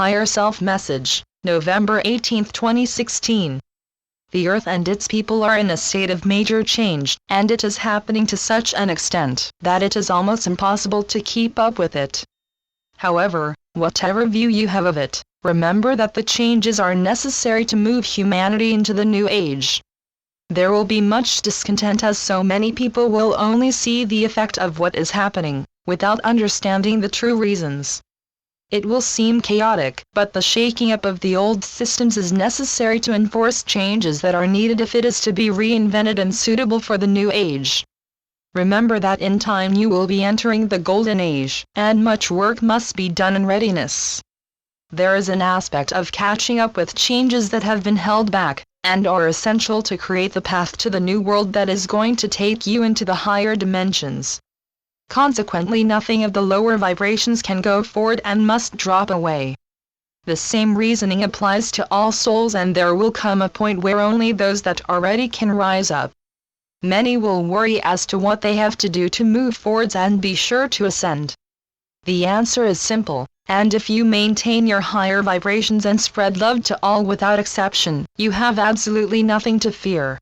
Higher Self Message, November 18, 2016. The Earth and its people are in a state of major change, and it is happening to such an extent that it is almost impossible to keep up with it. However, whatever view you have of it, remember that the changes are necessary to move humanity into the new age. There will be much discontent as so many people will only see the effect of what is happening, without understanding the true reasons. It will seem chaotic, but the shaking up of the old systems is necessary to enforce changes that are needed if it is to be reinvented and suitable for the new age. Remember that in time you will be entering the golden age, and much work must be done in readiness. There is an aspect of catching up with changes that have been held back, and are essential to create the path to the new world that is going to take you into the higher dimensions. Consequently, nothing of the lower vibrations can go forward and must drop away. The same reasoning applies to all souls, and there will come a point where only those that are ready can rise up. Many will worry as to what they have to do to move forwards and be sure to ascend. The answer is simple, and if you maintain your higher vibrations and spread love to all without exception, you have absolutely nothing to fear.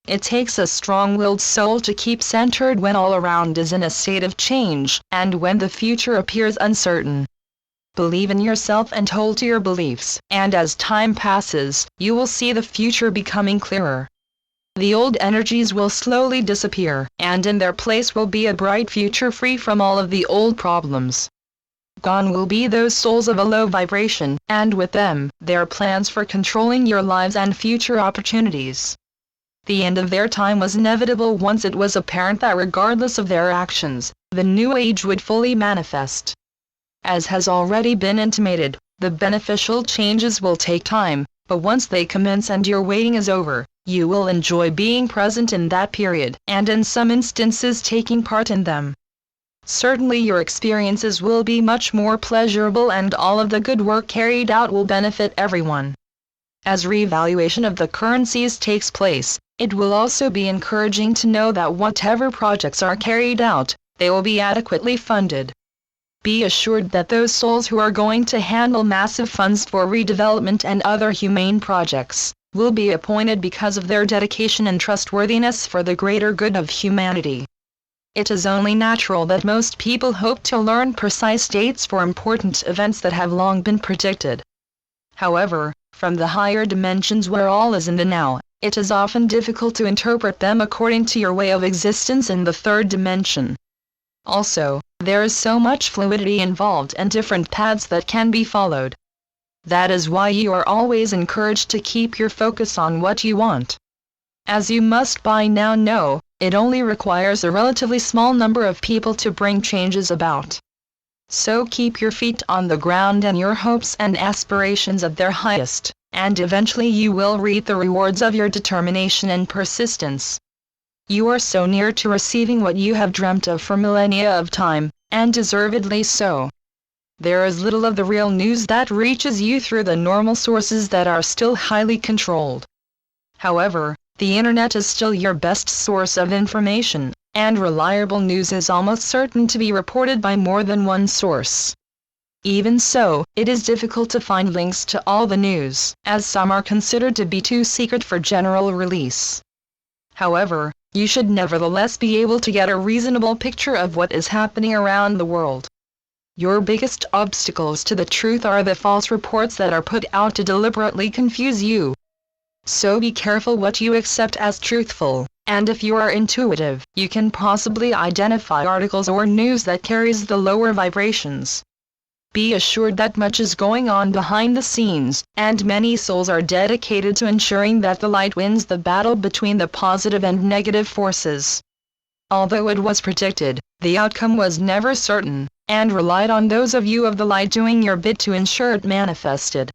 It takes a strong-willed soul to keep centered when all around is in a state of change, and when the future appears uncertain. Believe in yourself and hold to your beliefs, and as time passes, you will see the future becoming clearer. The old energies will slowly disappear, and in their place will be a bright future free from all of the old problems. Gone will be those souls of a low vibration, and with them, their plans for controlling your lives and future opportunities. The end of their time was inevitable once it was apparent that regardless of their actions, the new age would fully manifest. As has already been intimated, the beneficial changes will take time, but once they commence and your waiting is over, you will enjoy being present in that period, and in some instances taking part in them. Certainly your experiences will be much more pleasurable, and all of the good work carried out will benefit everyone. As reevaluation of the currencies takes place, it will also be encouraging to know that whatever projects are carried out, they will be adequately funded. Be assured that those souls who are going to handle massive funds for redevelopment and other humane projects will be appointed because of their dedication and trustworthiness for the greater good of humanity. It is only natural that most people hope to learn precise dates for important events that have long been predicted. However, from the higher dimensions where all is in the now, it is often difficult to interpret them according to your way of existence in the third dimension. Also, there is so much fluidity involved and different paths that can be followed. That is why you are always encouraged to keep your focus on what you want. As you must by now know, it only requires a relatively small number of people to bring changes about. So keep your feet on the ground and your hopes and aspirations at their highest, and eventually you will reap the rewards of your determination and persistence. You are so near to receiving what you have dreamt of for millennia of time, and deservedly so. There is little of the real news that reaches you through the normal sources that are still highly controlled. However, the internet is still your best source of information, and reliable news is almost certain to be reported by more than one source. Even so, it is difficult to find links to all the news, as some are considered to be too secret for general release. However, you should nevertheless be able to get a reasonable picture of what is happening around the world. Your biggest obstacles to the truth are the false reports that are put out to deliberately confuse you. So be careful what you accept as truthful, and if you are intuitive, you can possibly identify articles or news that carries the lower vibrations. Be assured that much is going on behind the scenes, and many souls are dedicated to ensuring that the light wins the battle between the positive and negative forces. Although it was predicted, the outcome was never certain, and relied on those of you of the light doing your bit to ensure it manifested.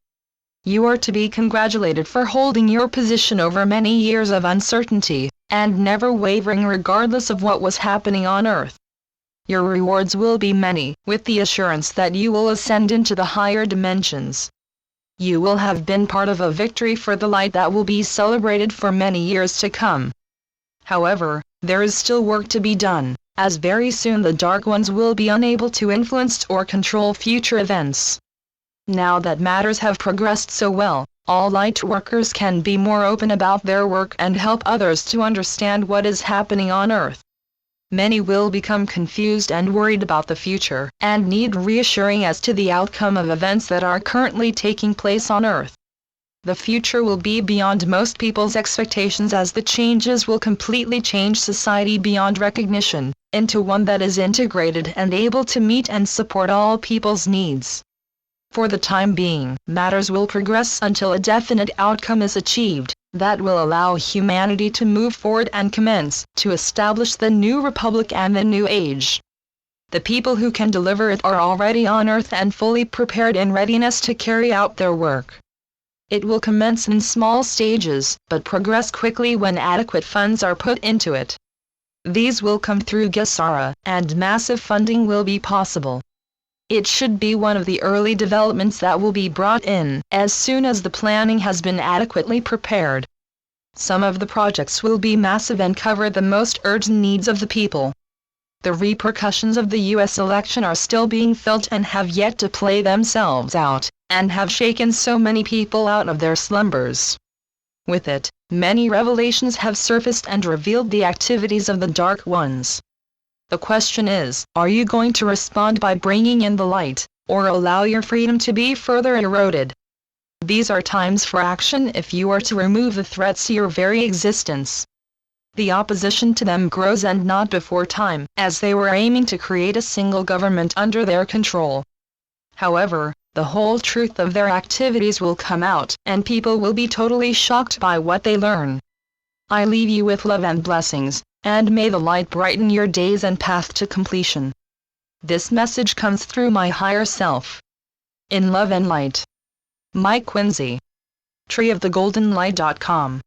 You are to be congratulated for holding your position over many years of uncertainty, and never wavering regardless of what was happening on earth. Your rewards will be many, with the assurance that you will ascend into the higher dimensions. You will have been part of a victory for the light that will be celebrated for many years to come. However, there is still work to be done, as very soon the Dark Ones will be unable to influence or control future events. Now that matters have progressed so well, all light workers can be more open about their work and help others to understand what is happening on Earth. Many will become confused and worried about the future, and need reassuring as to the outcome of events that are currently taking place on Earth. The future will be beyond most people's expectations, as the changes will completely change society beyond recognition, into one that is integrated and able to meet and support all people's needs. For the time being, matters will progress until a definite outcome is achieved, that will allow humanity to move forward and commence to establish the new republic and the new age. The people who can deliver it are already on Earth and fully prepared in readiness to carry out their work. It will commence in small stages, but progress quickly when adequate funds are put into it. These will come through GESARA, and massive funding will be possible. It should be one of the early developments that will be brought in, as soon as the planning has been adequately prepared. Some of the projects will be massive and cover the most urgent needs of the people. The repercussions of the U.S. election are still being felt and have yet to play themselves out, and have shaken so many people out of their slumbers. With it, many revelations have surfaced and revealed the activities of the Dark Ones. The question is, are you going to respond by bringing in the light, or allow your freedom to be further eroded? These are times for action if you are to remove the threats to your very existence. The opposition to them grows, and not before time, as they were aiming to create a single government under their control. However, the whole truth of their activities will come out, and people will be totally shocked by what they learn. I leave you with love and blessings, and may the light brighten your days and path to completion. This message comes through my higher self. In love and light. Mike Quincy. treeofthegoldenlight.com